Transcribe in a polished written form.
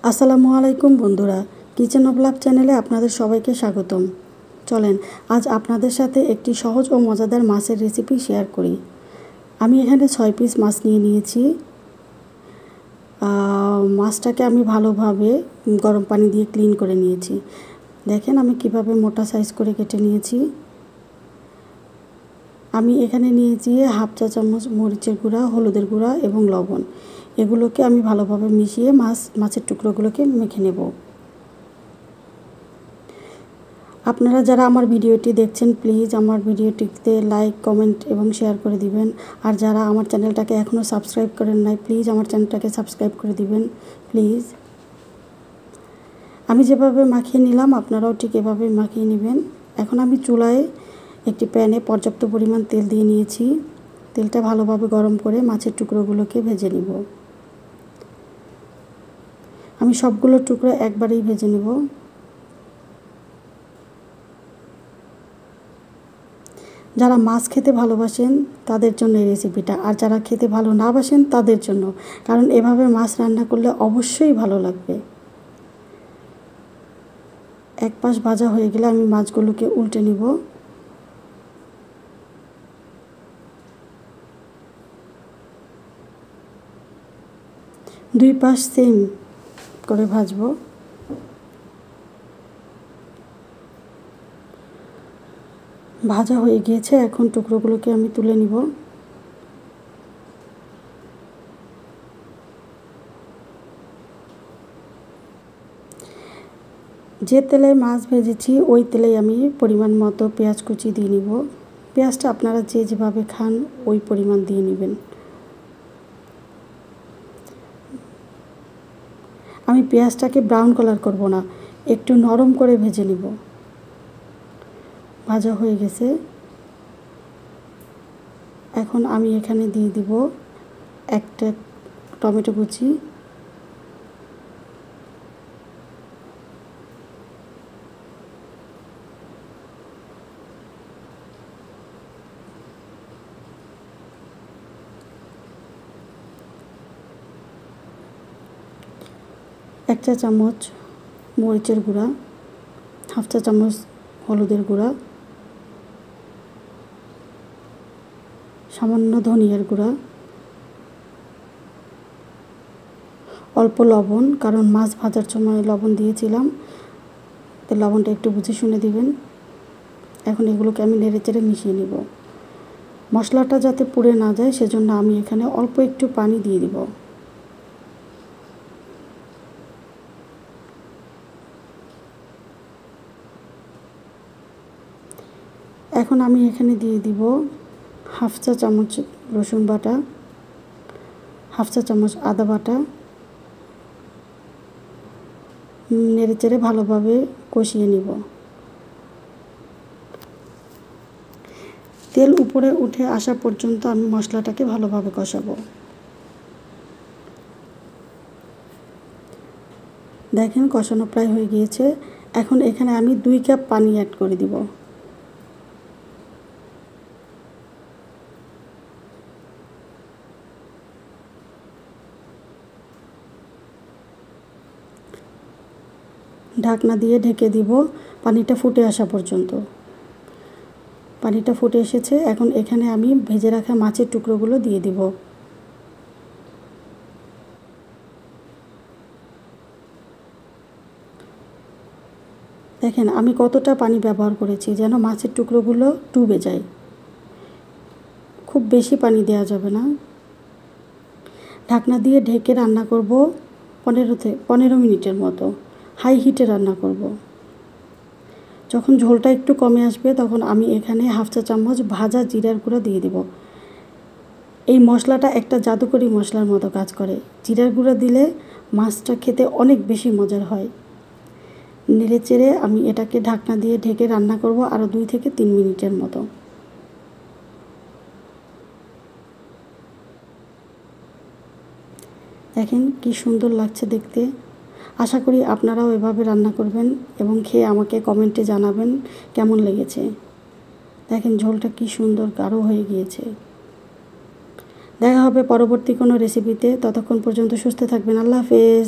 আসসালামু আলাইকুম বন্ধুরা, কিচেন অফ লাভ চ্যানেলে আপনাদের সবাইকে স্বাগতম। চলেন আজ আপনাদের সাথে একটি সহজ ও মজাদার মাছের রেসিপি শেয়ার করি। আমি এখানে 6 পিস মাছ নিয়ে নিয়েছি। মাছটাকে আমি ভালোভাবে গরম পানি দিয়ে ক্লিন করে নিয়েছি। দেখেন আমি কিভাবে মোটা সাইজ করে কেটে নিয়েছি। আমি এখানে নিয়েছি হাফ চা চামচ মরিচের গুঁড়া, হলুদের গুঁড়া এবং লবণ। এগুলোকে আমি ভালোভাবে মিশিয়ে মাছের টুকরোগুলোকে মেখে নেব। আপনারা যারা আমার ভিডিওটি দেখছেন প্লিজ আমার ভিডিওটিতে লাইক, কমেন্ট এবং শেয়ার করে দিবেন। আর যারা আমার চ্যানেলটাকে এখনও সাবস্ক্রাইব করেন নাই প্লিজ আমার চ্যানেলটাকে সাবস্ক্রাইব করে দিবেন প্লিজ। আমি যেভাবে মাখিয়ে নিলাম আপনারাও ঠিক এভাবে মাখিয়ে নেবেন। এখন আমি চুলায় একটি প্যানে পর্যাপ্ত পরিমাণ তেল দিয়ে নিয়েছি। তেলটা ভালোভাবে গরম করে মাছের টুকরোগুলোকে ভেজে নিব। আমি সবগুলো টুকরো একবারেই ভেজে নেব। যারা মাছ খেতে ভালোবাসেন তাদের জন্য এই রেসিপিটা, আর যারা খেতে ভালো না বাসেন তাদের জন্য, কারণ এভাবে মাছ রান্না করলে অবশ্যই ভালো লাগবে। এক পাশ ভাজা হয়ে গেলে আমি মাছগুলোকে উল্টে নিব। দুই পাশ সেম করে ভাজবো। ভাজা হয়ে গিয়েছে, এখন টুকরোগুলোকে আমি তুলে নিব। যে তেলে মাছ ভেজেছি ওই তেলেই আমি পরিমাণ মতো পেঁয়াজ কুচি দিয়ে নিব। পেঁয়াজটা আপনারা যেভাবে খান ওই পরিমাণ দিয়ে নেবেন। আমি পেঁয়াজটাকে ব্রাউন কালার করব না, একটু নরম করে ভেজে নিব। ভাজা হয়ে গেছে, এখন আমি এখানে দিয়ে দিব একটা টমেটো কুচি, এক চা চামচ মরিচের গুঁড়া, হাফ চা চামচ হলুদের গুঁড়া, সামান্য ধনিয়ার গুঁড়া, অল্প লবণ, কারণ মাছ ভাজার সময় লবণ দিয়েছিলাম, তো লবণটা একটু বুঝে শুনে দিবেন। এখন এগুলোকে আমি নেড়েচেড়ে মিশিয়ে নিব। মশলাটা যাতে পুড়ে না যায় সেজন্য আমি এখানে অল্প একটু পানি দিয়ে দিব। এখন আমি এখানে দিয়ে দিব হাফ চা চামচ রসুন বাটা, হাফ চা চামচ আদা বাটা। নেড়েচেড়ে ভালোভাবে কষিয়ে নিব। তেল উপরে উঠে আসা পর্যন্ত আমি মশলাটাকে ভালোভাবে কষাবো। দেখেন কষানো প্রায় হয়ে গিয়েছে। এখন এখানে আমি 2 কাপ পানি অ্যাড করে দিব। ঢাকনা দিয়ে ঢেকে দিব পানিটা ফুটে আসা পর্যন্ত। পানিটা ফুটে এসেছে, এখন এখানে আমি ভেজে রাখা মাছের টুকরোগুলো দিয়ে দিব। দেখেন আমি কতটা পানি ব্যবহার করেছি যেন মাছের টুকরোগুলো ডুবে যায়। খুব বেশি পানি দেওয়া যাবে না। ঢাকনা দিয়ে ঢেকে রান্না করব 15 মিনিটের মতো। হাই হিটে রান্না করব। যখন ঝোলটা একটু কমে আসবে তখন আমি এখানে হাফ চা চামচ ভাজা জিরার গুঁড়া দিয়ে দেব। এই মশলাটা একটা জাদুকরি মশলার মতো কাজ করে। জিরার গুঁড়া দিলে মাছটা খেতে অনেক বেশি মজার হয়। নেড়েচেড়ে আমি এটাকে ঢাকনা দিয়ে ঢেকে রান্না করব আরও 2 থেকে 3 মিনিটের মতো। দেখেন কি সুন্দর লাগছে দেখতে। আশা করি আপনারাও এভাবে রান্না করবেন এবং খেয়ে আমাকে কমেন্টে জানাবেন কেমন লেগেছে। দেখেন ঝোলটা কি সুন্দর গাঢ় হয়ে গিয়েছে। দেখা হবে পরবর্তী কোনো রেসিপিতে। ততক্ষণ পর্যন্ত সুস্থ থাকবেন। আল্লাহ হাফেজ।